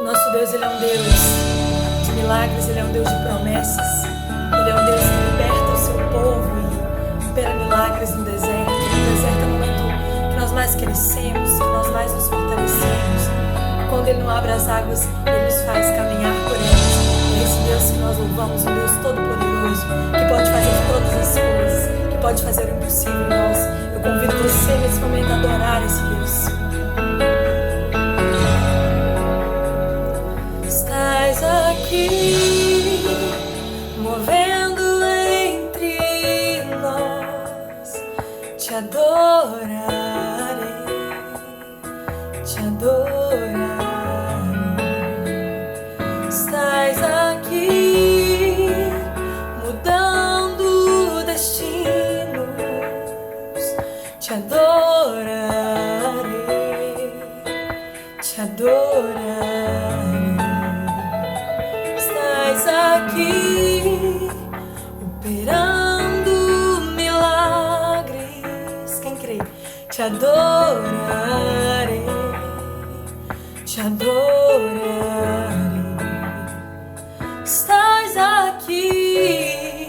Nosso Deus, Ele é um Deus de milagres, Ele é um Deus de promessas. Ele é um Deus que liberta o seu povo e opera milagres no deserto. No deserto é o momento que nós mais crescemos, que nós mais nos fortalecemos. Quando Ele não abre as águas, Ele nos faz caminhar por elas. E esse Deus que nós louvamos, um Deus todo-poderoso, que pode fazer todas as coisas, que pode fazer o impossível em nós. Eu convido você nesse momento a adorar esse Deus. Estás aqui, movendo entre nós. Te adorarei, te adorarei. Estás aqui, mudando destinos. Te adorarei, te adorarei. Aqui, operando milagres. Quem crê? Te adorarei, te adorarei. Estás aqui,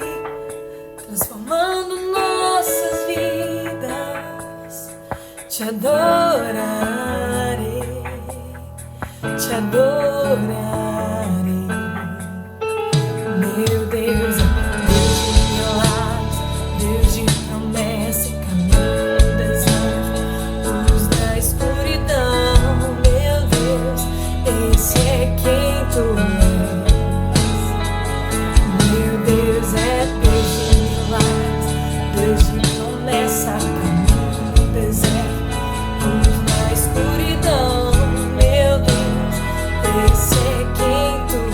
transformando nossas vidas. Te adorarei, te adorarei. Meu Deus, Deus de milagres, Deus de promessa e caminho do deserto, luz da escuridão. Meu Deus, esse é quem tu és. Meu Deus é Deus de milagres, Deus de promessa, caminho do deserto, luz da escuridão. Meu Deus, esse é quem tu és.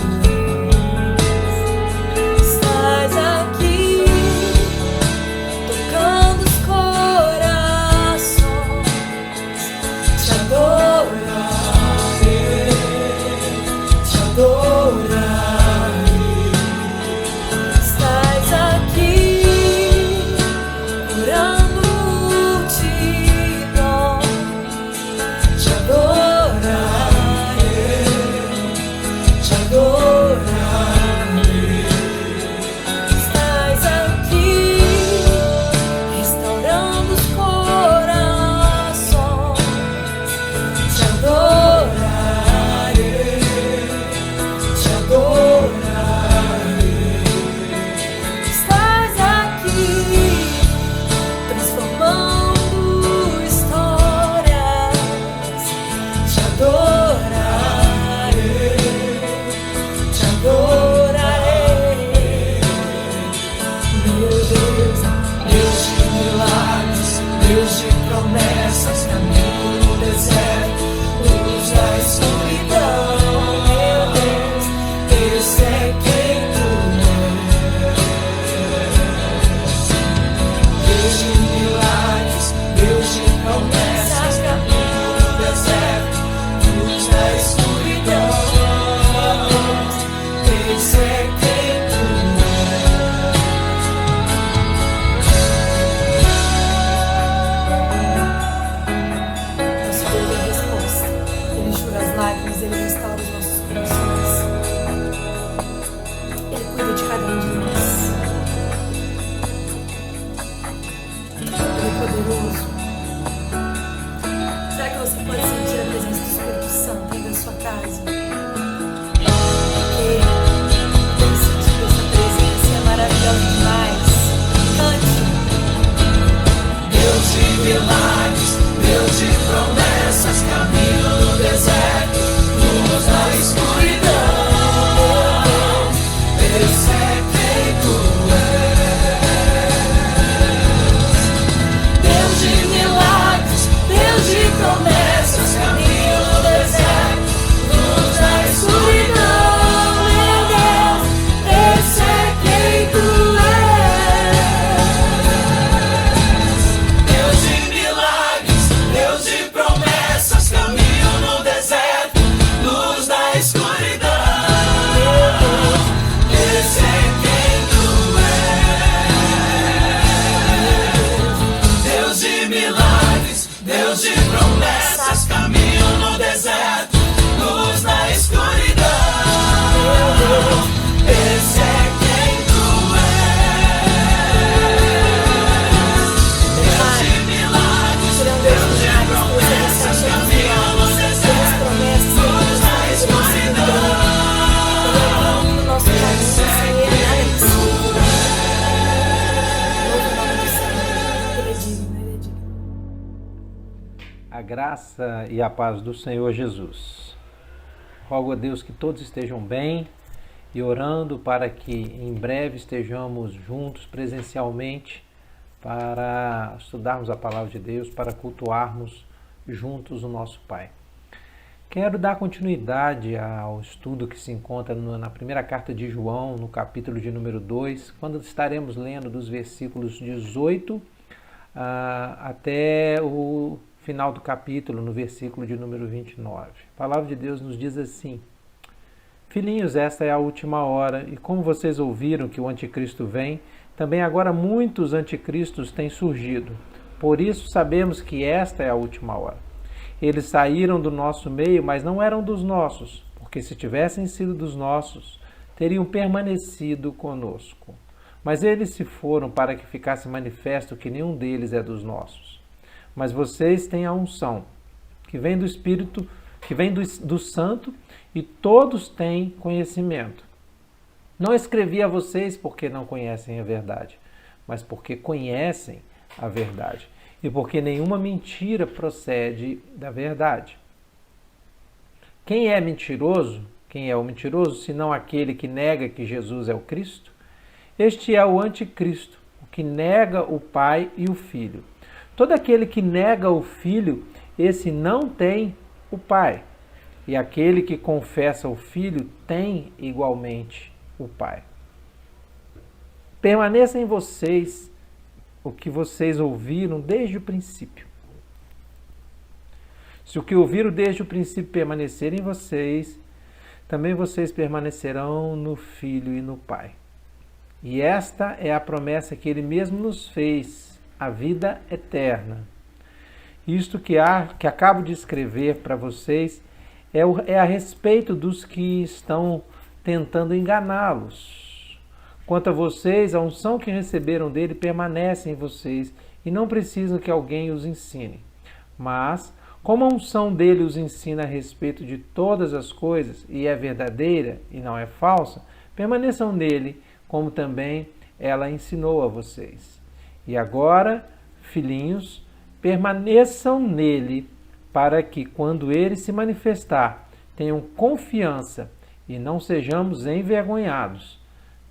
Adoro. graça e a paz do Senhor Jesus. Rogo a Deus que todos estejam bem e orando para que em breve estejamos juntos presencialmente para estudarmos a palavra de Deus, para cultuarmos juntos o nosso Pai. Quero dar continuidade ao estudo que se encontra na primeira carta de João, no capítulo de número 2, quando estaremos lendo dos versículos 18 até o final do capítulo, no versículo de número 29. A palavra de Deus nos diz assim: Filhinhos, esta é a última hora, e como vocês ouviram que o anticristo vem, também agora muitos anticristos têm surgido. Por isso sabemos que esta é a última hora. Eles saíram do nosso meio, mas não eram dos nossos, porque se tivessem sido dos nossos, teriam permanecido conosco. Mas eles se foram para que ficasse manifesto que nenhum deles é dos nossos. Mas vocês têm a unção, que vem do Espírito, que vem do Santo, e todos têm conhecimento. Não escrevi a vocês porque não conhecem a verdade, mas porque conhecem a verdade, e porque nenhuma mentira procede da verdade. Quem é mentiroso? Quem é o mentiroso, senão aquele que nega que Jesus é o Cristo? Este é o anticristo, o que nega o Pai e o Filho. Todo aquele que nega o Filho, esse não tem o Pai. E aquele que confessa o Filho tem igualmente o Pai. Permaneça em vocês o que vocês ouviram desde o princípio. Se o que ouviram desde o princípio permanecer em vocês, também vocês permanecerão no Filho e no Pai. E esta é a promessa que Ele mesmo nos fez, a vida eterna. Isto que acabo de escrever para vocês é a respeito dos que estão tentando enganá-los. Quanto a vocês, a unção que receberam dele permanece em vocês e não precisam que alguém os ensine. Mas, como a unção dele os ensina a respeito de todas as coisas e é verdadeira e não é falsa, permaneçam nele, como também ela ensinou a vocês. E agora, filhinhos, permaneçam nele, para que, quando ele se manifestar, tenham confiança e não sejamos envergonhados,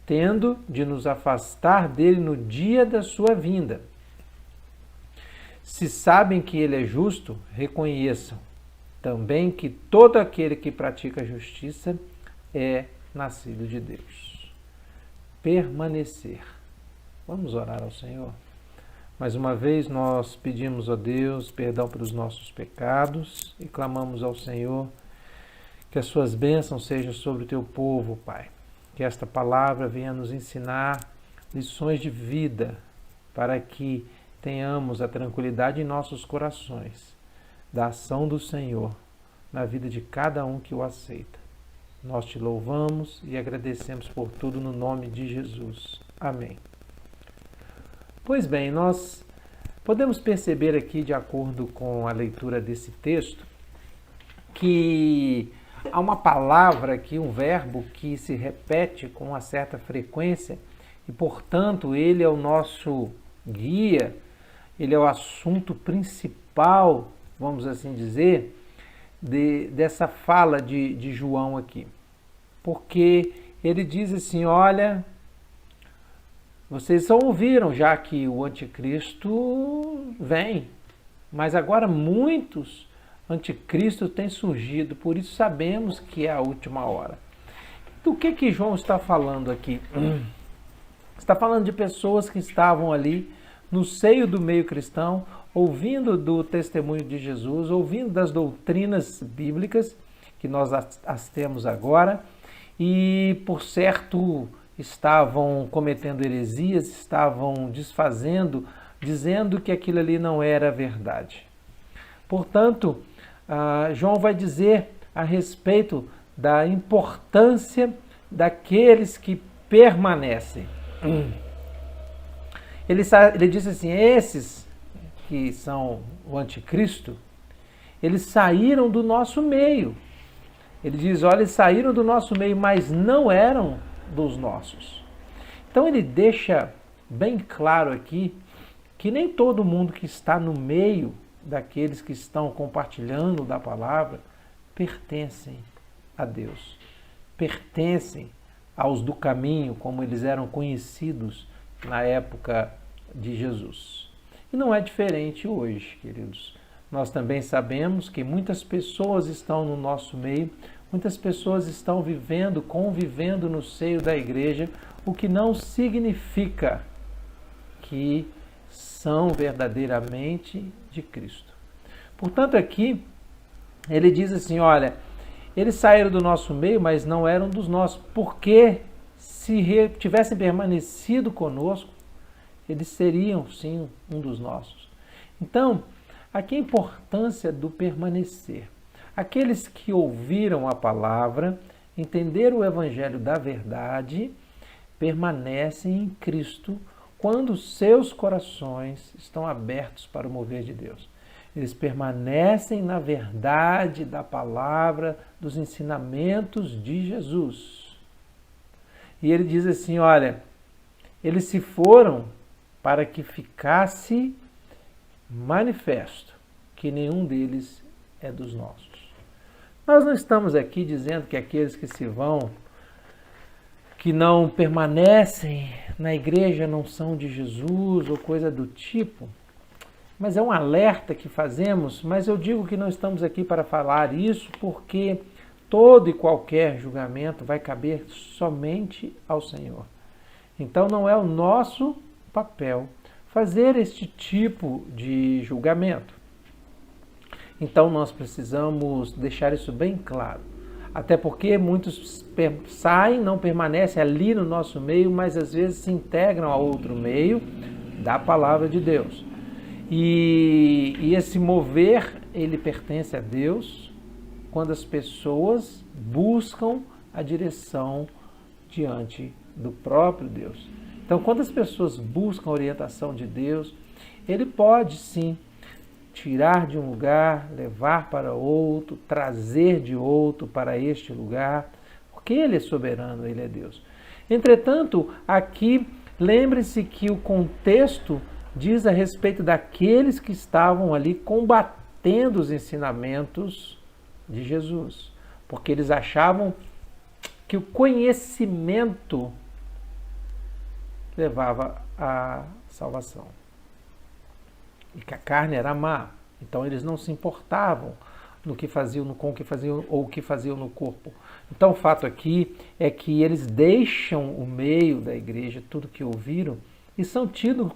tendo de nos afastar dele no dia da sua vinda. Se sabem que ele é justo, reconheçam também que todo aquele que pratica a justiça é nascido de Deus. Permanecer. Vamos orar ao Senhor. Mais uma vez nós pedimos a Deus perdão pelos nossos pecados e clamamos ao Senhor que as suas bênçãos sejam sobre o teu povo, Pai. Que esta palavra venha nos ensinar lições de vida para que tenhamos a tranquilidade em nossos corações da ação do Senhor na vida de cada um que o aceita. Nós te louvamos e agradecemos por tudo no nome de Jesus. Amém. Pois bem, nós podemos perceber aqui, de acordo com a leitura desse texto, que há uma palavra aqui, um verbo que se repete com uma certa frequência e, portanto, ele é o nosso guia, ele é o assunto principal, vamos assim dizer, dessa fala de João aqui. Porque ele diz assim, olha, vocês só ouviram já que o anticristo vem, mas agora muitos anticristos têm surgido, por isso sabemos que é a última hora. Do que João está falando aqui? Está falando de pessoas que estavam ali no seio do meio cristão, ouvindo do testemunho de Jesus, ouvindo das doutrinas bíblicas, que nós as temos agora, e por certo estavam cometendo heresias, estavam desfazendo, dizendo que aquilo ali não era verdade. Portanto, João vai dizer a respeito da importância daqueles que permanecem. Ele diz assim, esses que são o anticristo, eles saíram do nosso meio. Ele diz, olha, eles saíram do nosso meio, mas não eram dos nossos. Então ele deixa bem claro aqui que nem todo mundo que está no meio daqueles que estão compartilhando da palavra pertencem a Deus, pertencem aos do caminho, como eles eram conhecidos na época de Jesus. E não é diferente hoje, queridos. Nós também sabemos que muitas pessoas estão no nosso meio, muitas pessoas estão convivendo no seio da igreja, o que não significa que são verdadeiramente de Cristo. Portanto, aqui ele diz assim, olha, eles saíram do nosso meio, mas não eram dos nossos, porque se tivessem permanecido conosco, eles seriam, sim, um dos nossos. Então, aqui a importância do permanecer. Aqueles que ouviram a palavra, entenderam o evangelho da verdade, permanecem em Cristo quando seus corações estão abertos para o mover de Deus. Eles permanecem na verdade da palavra, dos ensinamentos de Jesus. E ele diz assim, olha, eles se foram para que ficasse manifesto que nenhum deles é dos nossos. Nós não estamos aqui dizendo que aqueles que se vão, que não permanecem na igreja, não são de Jesus ou coisa do tipo, mas é um alerta que fazemos, mas eu digo que não estamos aqui para falar isso porque todo e qualquer julgamento vai caber somente ao Senhor. Então não é o nosso papel fazer este tipo de julgamento. Então nós precisamos deixar isso bem claro. Até porque muitos saem, não permanecem ali no nosso meio, mas às vezes se integram a outro meio da palavra de Deus. E esse mover, ele pertence a Deus quando as pessoas buscam a direção diante do próprio Deus. Então, quando as pessoas buscam a orientação de Deus, ele pode sim tirar de um lugar, levar para outro, trazer de outro para este lugar, porque ele é soberano, ele é Deus. Entretanto, aqui, lembre-se que o contexto diz a respeito daqueles que estavam ali combatendo os ensinamentos de Jesus, porque eles achavam que o conhecimento levava à salvação e que a carne era má. Então eles não se importavam no que faziam, com o que faziam ou o que faziam no corpo. Então o fato aqui é que eles deixam o meio da igreja, tudo que ouviram, e são tidos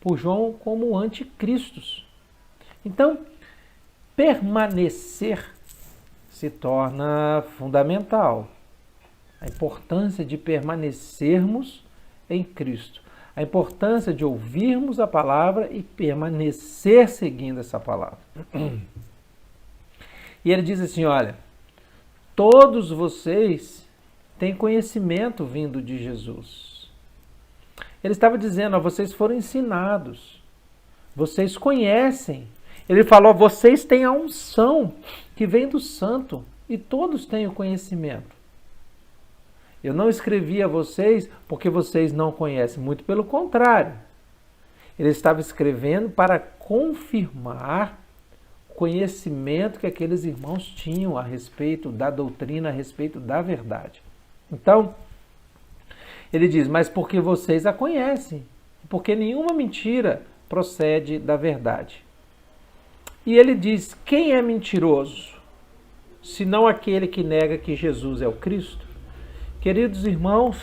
por João como anticristos. Então, permanecer se torna fundamental. A importância de permanecermos em Cristo. A importância de ouvirmos a palavra e permanecer seguindo essa palavra. E ele diz assim, olha, todos vocês têm conhecimento vindo de Jesus. Ele estava dizendo, vocês foram ensinados, vocês conhecem. Ele falou, vocês têm a unção que vem do santo e todos têm o conhecimento. Eu não escrevi a vocês porque vocês não conhecem, muito pelo contrário. Ele estava escrevendo para confirmar o conhecimento que aqueles irmãos tinham a respeito da doutrina, a respeito da verdade. Então, ele diz, mas porque vocês a conhecem, porque nenhuma mentira procede da verdade. E ele diz, quem é mentiroso, senão aquele que nega que Jesus é o Cristo? Queridos irmãos,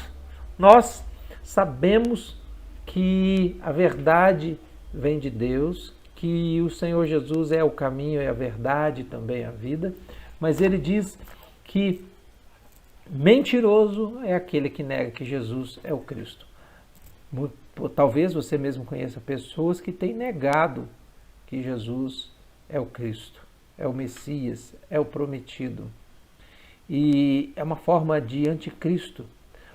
nós sabemos que a verdade vem de Deus, que o Senhor Jesus é o caminho e a verdade, também a vida, mas ele diz que mentiroso é aquele que nega que Jesus é o Cristo. Talvez você mesmo conheça pessoas que têm negado que Jesus é o Cristo, é o Messias, é o prometido. E é uma forma de anticristo,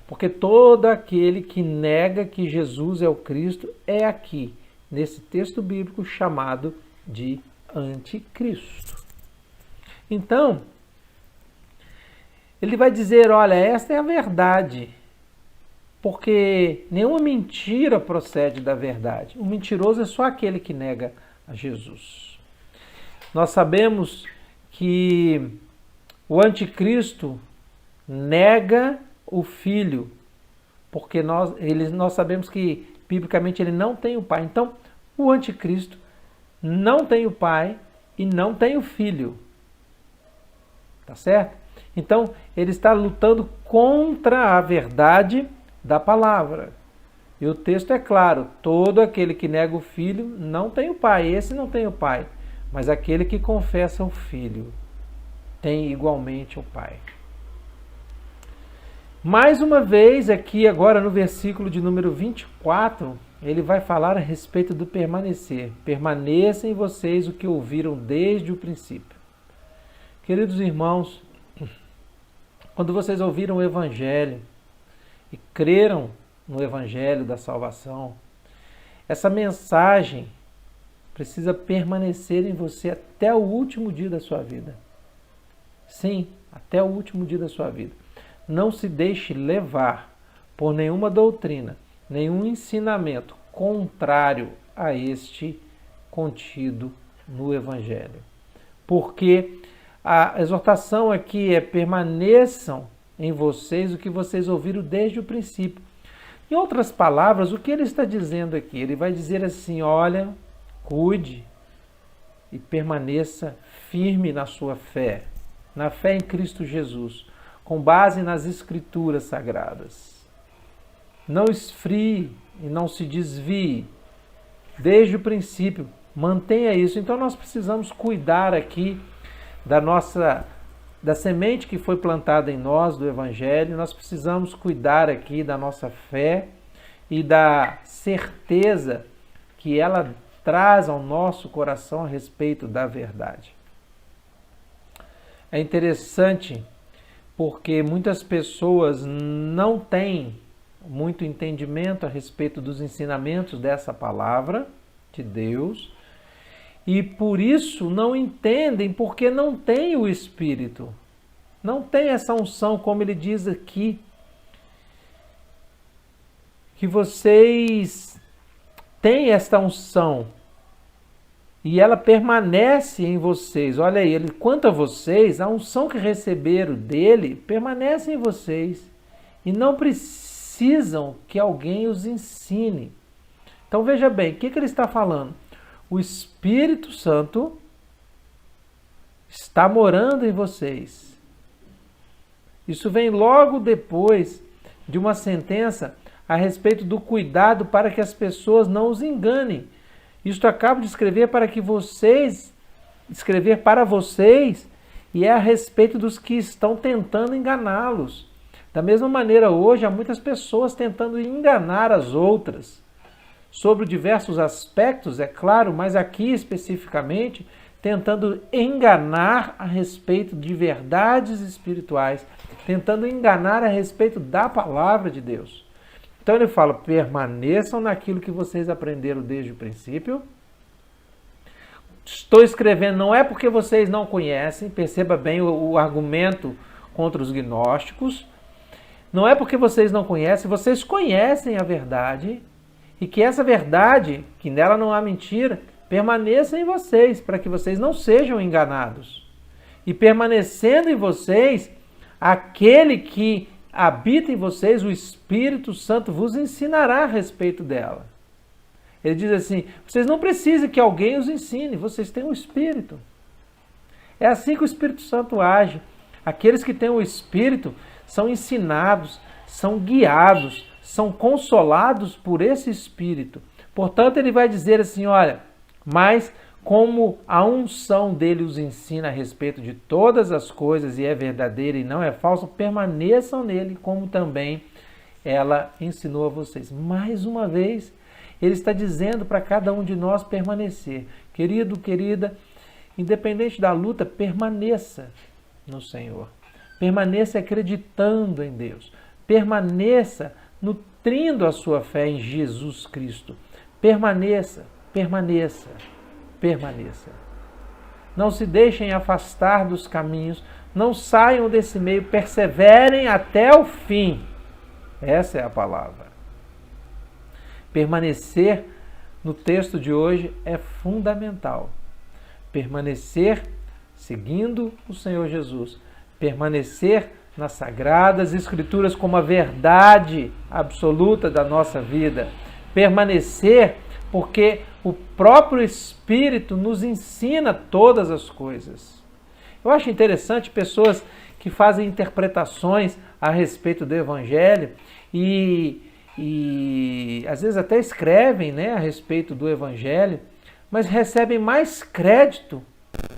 porque todo aquele que nega que Jesus é o Cristo é aqui, nesse texto bíblico chamado de anticristo. Então, ele vai dizer, olha, esta é a verdade, porque nenhuma mentira procede da verdade. O mentiroso é só aquele que nega a Jesus. Nós sabemos que o anticristo nega o filho, porque nós sabemos que, biblicamente, ele não tem o pai. Então, o anticristo não tem o pai e não tem o filho. Tá certo? Então, ele está lutando contra a verdade da palavra. E o texto é claro: todo aquele que nega o filho não tem o pai. Esse não tem o pai. Mas aquele que confessa o filho tem igualmente o pai. Mais uma vez, aqui agora no versículo de número 24, ele vai falar a respeito do permanecer. Permaneça em vocês o que ouviram desde o princípio. Queridos irmãos, quando vocês ouviram o Evangelho e creram no Evangelho da salvação, essa mensagem precisa permanecer em você até o último dia da sua vida. Sim, até o último dia da sua vida. Não se deixe levar por nenhuma doutrina, nenhum ensinamento contrário a este contido no Evangelho. Porque a exortação aqui é: permaneçam em vocês o que vocês ouviram desde o princípio. Em outras palavras, o que ele está dizendo aqui? Ele vai dizer assim: olha, cuide e permaneça firme na sua fé, na fé em Cristo Jesus, com base nas Escrituras Sagradas. Não esfrie e não se desvie. Desde o princípio, mantenha isso. Então nós precisamos cuidar aqui da semente que foi plantada em nós, do Evangelho. Nós precisamos cuidar aqui da nossa fé e da certeza que ela traz ao nosso coração a respeito da verdade. É interessante porque muitas pessoas não têm muito entendimento a respeito dos ensinamentos dessa palavra de Deus e por isso não entendem, porque não tem o Espírito, não tem essa unção, como ele diz aqui, que vocês têm esta unção e ela permanece em vocês. Olha aí, quanto a vocês, a unção que receberam dele permanece em vocês e não precisam que alguém os ensine. Então veja bem, o que ele está falando? O Espírito Santo está morando em vocês. Isso vem logo depois de uma sentença a respeito do cuidado para que as pessoas não os enganem. Isto acabo de escrever para vocês, e é a respeito dos que estão tentando enganá-los. Da mesma maneira, hoje há muitas pessoas tentando enganar as outras, sobre diversos aspectos, é claro, mas aqui especificamente, tentando enganar a respeito de verdades espirituais, tentando enganar a respeito da palavra de Deus. Então ele fala: permaneçam naquilo que vocês aprenderam desde o princípio. Estou escrevendo, não é porque vocês não conhecem, perceba bem o argumento contra os gnósticos. Não é porque vocês não conhecem, vocês conhecem a verdade, e que essa verdade, que nela não há mentira, permaneça em vocês, para que vocês não sejam enganados. E permanecendo em vocês, aquele que habita em vocês, o Espírito Santo, vos ensinará a respeito dela. Ele diz assim: vocês não precisam que alguém os ensine, vocês têm o Espírito. É assim que o Espírito Santo age. Aqueles que têm o Espírito são ensinados, são guiados, são consolados por esse Espírito. Portanto, ele vai dizer assim: olha, mas como a unção dele os ensina a respeito de todas as coisas e é verdadeira e não é falsa, permaneçam nele, como também ela ensinou a vocês. Mais uma vez, ele está dizendo para cada um de nós permanecer. Querido, querida, independente da luta, permaneça no Senhor. Permaneça acreditando em Deus. Permaneça nutrindo a sua fé em Jesus Cristo. Permaneça, permaneça. Permaneça. Não se deixem afastar dos caminhos, não saiam desse meio, perseverem até o fim. Essa é a palavra. Permanecer no texto de hoje é fundamental. Permanecer seguindo o Senhor Jesus, permanecer nas Sagradas Escrituras como a verdade absoluta da nossa vida, permanecer porque o próprio Espírito nos ensina todas as coisas. Eu acho interessante pessoas que fazem interpretações a respeito do Evangelho e às vezes até escrevem, né, a respeito do Evangelho, mas recebem mais crédito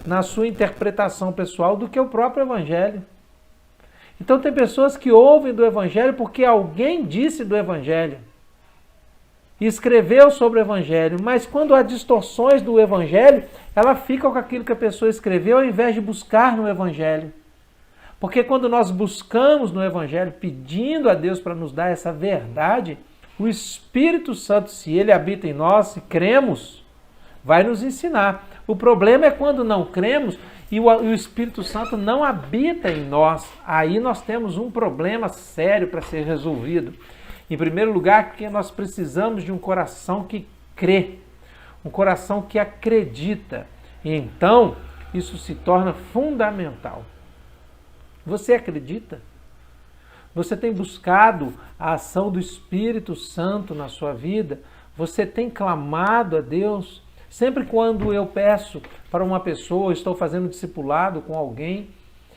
na sua interpretação pessoal do que o próprio Evangelho. Então tem pessoas que ouvem do Evangelho porque alguém disse do Evangelho e escreveu sobre o Evangelho, mas quando há distorções do Evangelho, ela fica com aquilo que a pessoa escreveu ao invés de buscar no Evangelho. Porque quando nós buscamos no Evangelho, pedindo a Deus para nos dar essa verdade, o Espírito Santo, se ele habita em nós, se cremos, vai nos ensinar. O problema é quando não cremos e o Espírito Santo não habita em nós. Aí nós temos um problema sério para ser resolvido. Em primeiro lugar, porque nós precisamos de um coração que crê, um coração que acredita. E então, isso se torna fundamental. Você acredita? Você tem buscado a ação do Espírito Santo na sua vida? Você tem clamado a Deus? Sempre quando eu peço para uma pessoa, estou fazendo discipulado com alguém,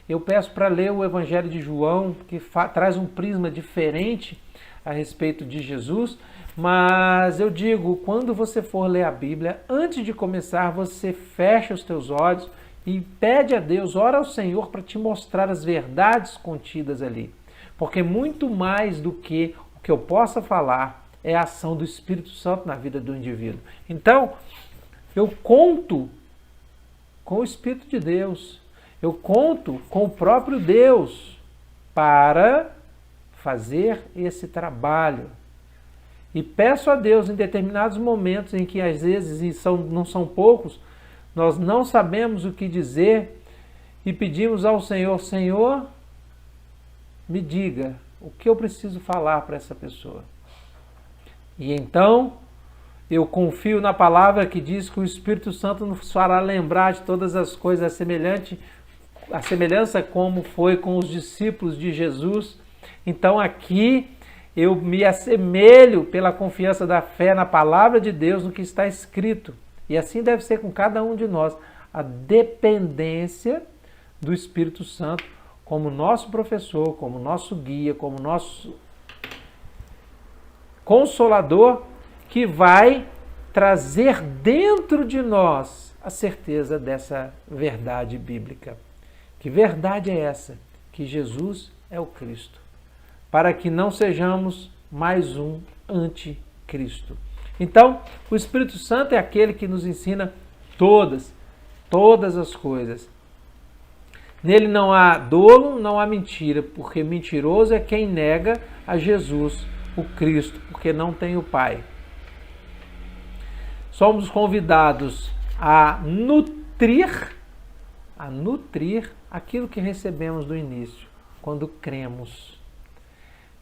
eu peço para ler o Evangelho de João, que traz um prisma diferente a respeito de Jesus, mas eu digo, quando você for ler a Bíblia, antes de começar, você fecha os teus olhos e pede a Deus, ora ao Senhor para te mostrar as verdades contidas ali. Porque muito mais do que o que eu possa falar é a ação do Espírito Santo na vida do indivíduo. Então, eu conto com o Espírito de Deus, eu conto com o próprio Deus para fazer esse trabalho. E peço a Deus em determinados momentos em que às vezes, não são poucos, nós não sabemos o que dizer e pedimos ao Senhor, Senhor, me diga o que eu preciso falar para essa pessoa. E então eu confio na palavra que diz que o Espírito Santo nos fará lembrar de todas as coisas, a semelhança como foi com os discípulos de Jesus. Então aqui eu me assemelho pela confiança da fé na palavra de Deus, no que está escrito. E assim deve ser com cada um de nós, a dependência do Espírito Santo como nosso professor, como nosso guia, como nosso consolador, que vai trazer dentro de nós a certeza dessa verdade bíblica. Que verdade é essa? Que Jesus é o Cristo. Para que não sejamos mais um anticristo. Então, o Espírito Santo é aquele que nos ensina todas as coisas. Nele não há dolo, não há mentira, porque mentiroso é quem nega a Jesus, o Cristo, porque não tem o Pai. Somos convidados a nutrir aquilo que recebemos do início, quando cremos.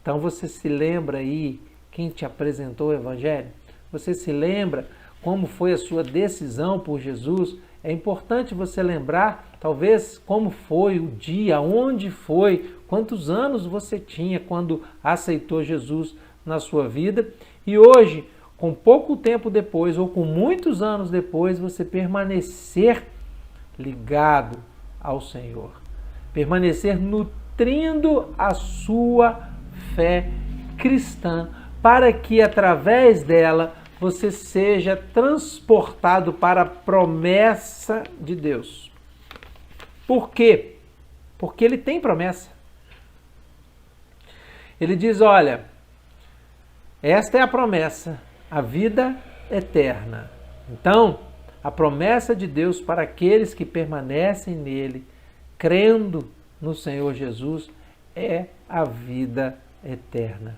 Então você se lembra aí quem te apresentou o Evangelho? Você se lembra como foi a sua decisão por Jesus? É importante você lembrar, talvez, como foi o dia, onde foi, quantos anos você tinha quando aceitou Jesus na sua vida. E hoje, com pouco tempo depois ou com muitos anos depois, você permanecer ligado ao Senhor. Permanecer nutrindo a sua fé cristã, para que através dela você seja transportado para a promessa de Deus. Por quê? Porque ele tem promessa. Ele diz, olha, esta é a promessa, a vida eterna. Então, a promessa de Deus para aqueles que permanecem nele, crendo no Senhor Jesus, é a vida eterna.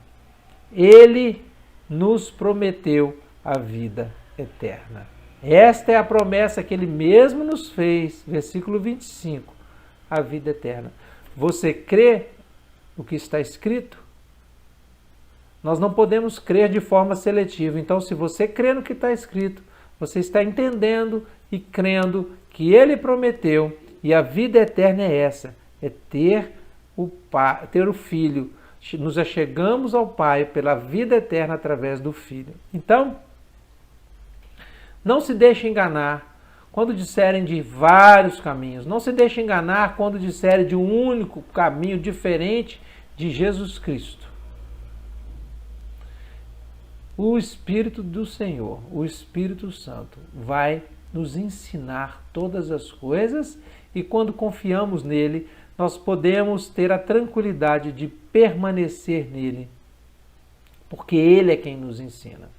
Ele nos prometeu a vida eterna. Esta é a promessa que ele mesmo nos fez, versículo 25, a vida eterna. Você crê no que está escrito? Nós não podemos crer de forma seletiva. Então, se você crê no que está escrito, você está entendendo e crendo que Ele prometeu, e a vida eterna é essa, é ter o Pai, ter o Filho. Nos achegamos ao Pai pela vida eterna através do Filho. Então, não se deixe enganar quando disserem de vários caminhos. Não se deixe enganar quando disserem de um único caminho diferente de Jesus Cristo. O Espírito do Senhor, o Espírito Santo, vai nos ensinar todas as coisas e quando confiamos nele, nós podemos ter a tranquilidade de permanecer nele, porque ele é quem nos ensina.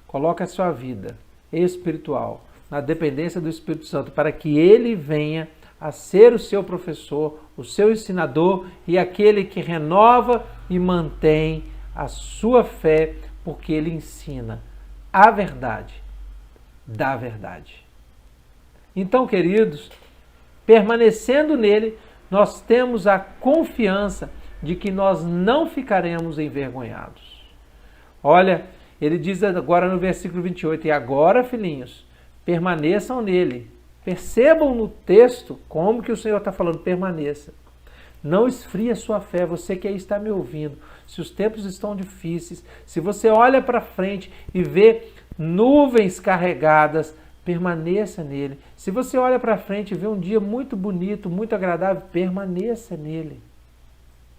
Coloque a sua vida espiritual na dependência do Espírito Santo para que ele venha a ser o seu professor, o seu ensinador e aquele que renova e mantém a sua fé, porque ele ensina a verdade da verdade. Então, queridos, permanecendo nele, nós temos a confiança de que nós não ficaremos envergonhados. Olha, ele diz agora no versículo 28, e agora, filhinhos, permaneçam nele. Percebam no texto como que o Senhor está falando, permaneça. Não esfrie a sua fé, você que aí está me ouvindo. Se os tempos estão difíceis, se você olha para frente e vê nuvens carregadas, permaneça nele. Se você olha para frente e vê um dia muito bonito, muito agradável, permaneça nele.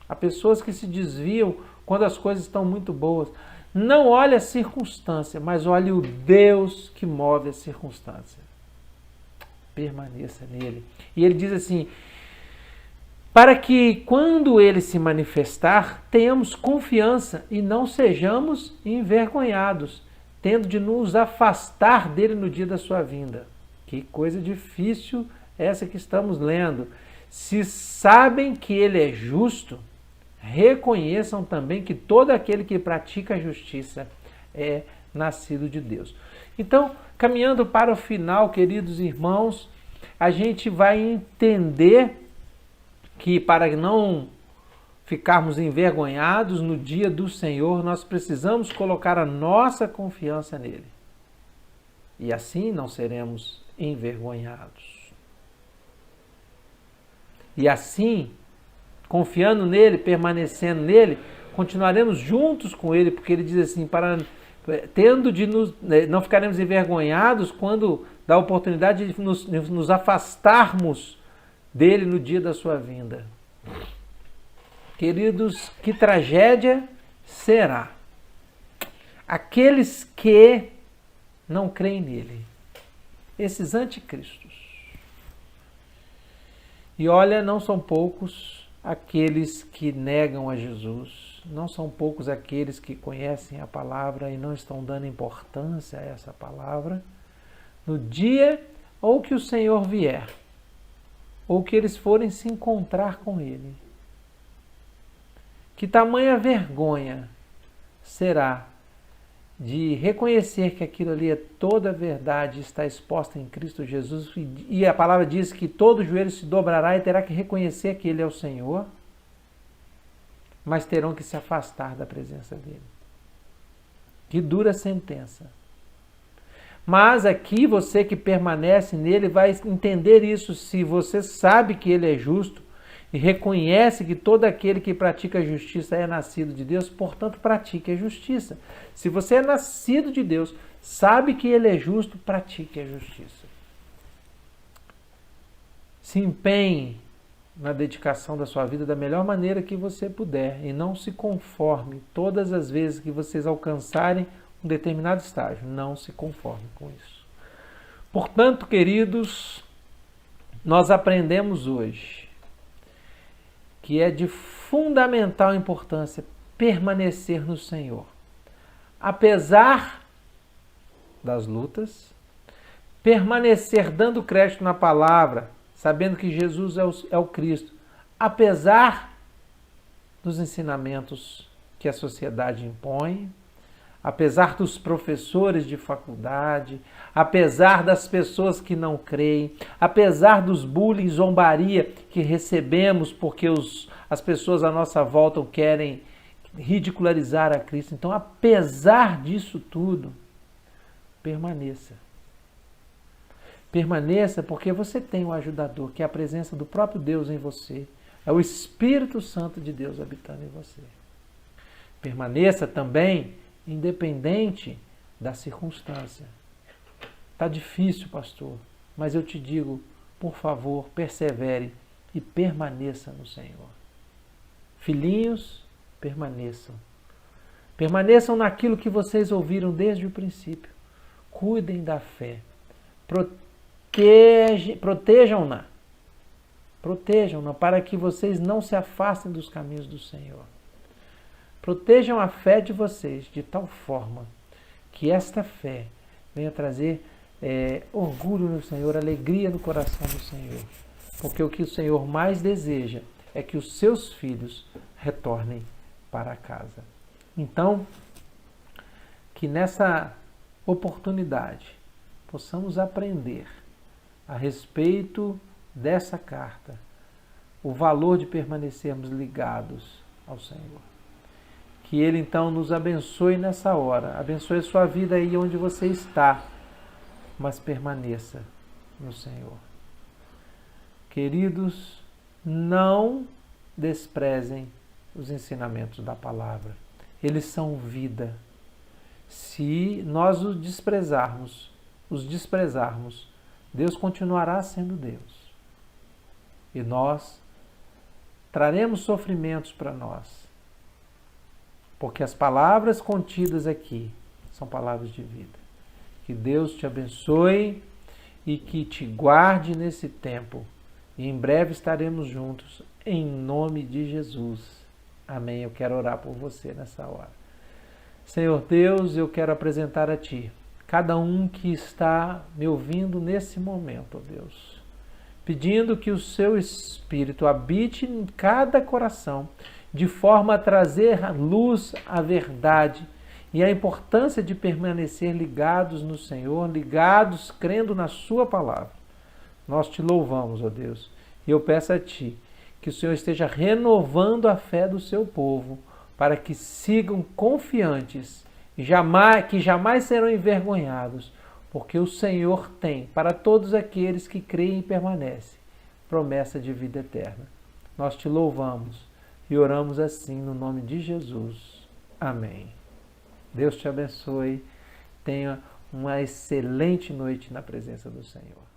Há pessoas que se desviam quando as coisas estão muito boas. Não olhe a circunstância, mas olhe o Deus que move a circunstância. Permaneça nele. E ele diz assim, para que quando ele se manifestar, tenhamos confiança e não sejamos envergonhados, tendo de nos afastar dele no dia da sua vinda. Que coisa difícil essa que estamos lendo. Se sabem que ele é justo, reconheçam também que todo aquele que pratica a justiça é nascido de Deus. Então, caminhando para o final, queridos irmãos, a gente vai entender que para não ficarmos envergonhados no dia do Senhor, nós precisamos colocar a nossa confiança nele. E assim não seremos envergonhados. E assim, confiando nele, permanecendo nele, continuaremos juntos com ele, porque ele diz assim, tendo de não ficaremos envergonhados quando dá a oportunidade de nos afastarmos dele no dia da sua vinda. Queridos, que tragédia será aqueles que não creem nele, esses anticristos. E olha, não são poucos aqueles que negam a Jesus, não são poucos aqueles que conhecem a palavra e não estão dando importância a essa palavra, no dia ou que o Senhor vier, ou que eles forem se encontrar com ele. Que tamanha vergonha será de reconhecer que aquilo ali é toda a verdade, está exposta em Cristo Jesus, e a palavra diz que todo joelho se dobrará e terá que reconhecer que ele é o Senhor, mas terão que se afastar da presença dele. Que dura sentença. Mas aqui você que permanece nele vai entender isso, se você sabe que ele é justo e reconhece que todo aquele que pratica a justiça é nascido de Deus, portanto pratique a justiça. Se você é nascido de Deus, sabe que ele é justo, pratique a justiça. Se empenhe na dedicação da sua vida da melhor maneira que você puder e não se conforme todas as vezes que vocês alcançarem um determinado estágio. Não se conforme com isso. Portanto, queridos, nós aprendemos hoje que é de fundamental importância permanecer no Senhor. Apesar das lutas, permanecer dando crédito na palavra, sabendo que Jesus é o Cristo, apesar dos ensinamentos que a sociedade impõe, apesar dos professores de faculdade, apesar das pessoas que não creem, apesar dos bullying, zombaria que recebemos porque as pessoas à nossa volta querem ridicularizar a Cristo. Então, apesar disso tudo, permaneça. Permaneça porque você tem um ajudador, que é a presença do próprio Deus em você. É o Espírito Santo de Deus habitando em você. Permaneça também independente da circunstância. Está difícil, pastor, mas eu te digo, por favor, persevere e permaneça no Senhor. Filhinhos, permaneçam. Permaneçam naquilo que vocês ouviram desde o princípio. Cuidem da fé. Protejam-na. Protejam-na para que vocês não se afastem dos caminhos do Senhor. Protejam a fé de vocês de tal forma que esta fé venha trazer orgulho no Senhor, alegria no coração do Senhor. Porque o que o Senhor mais deseja é que os seus filhos retornem para casa. Então, que nessa oportunidade possamos aprender a respeito dessa carta, o valor de permanecermos ligados ao Senhor. Que Ele então nos abençoe nessa hora, abençoe a sua vida aí onde você está, mas permaneça no Senhor. Queridos, não desprezem os ensinamentos da palavra. Eles são vida. Se nós os desprezarmos, Deus continuará sendo Deus. E nós traremos sofrimentos para nós. Porque as palavras contidas aqui são palavras de vida. Que Deus te abençoe e que te guarde nesse tempo. E em breve estaremos juntos, em nome de Jesus. Amém. Eu quero orar por você nessa hora. Senhor Deus, eu quero apresentar a Ti cada um que está me ouvindo nesse momento, ó Deus, pedindo que o Seu Espírito habite em cada coração, de forma a trazer à luz a verdade e a importância de permanecer ligados no Senhor, ligados, crendo na Sua palavra. Nós Te louvamos, ó Deus, e eu peço a Ti que o Senhor esteja renovando a fé do Seu povo, para que sigam confiantes, que jamais serão envergonhados, porque o Senhor tem, para todos aqueles que creem e permanecem, promessa de vida eterna. Nós Te louvamos e oramos assim no nome de Jesus. Amém. Deus te abençoe. Tenha uma excelente noite na presença do Senhor.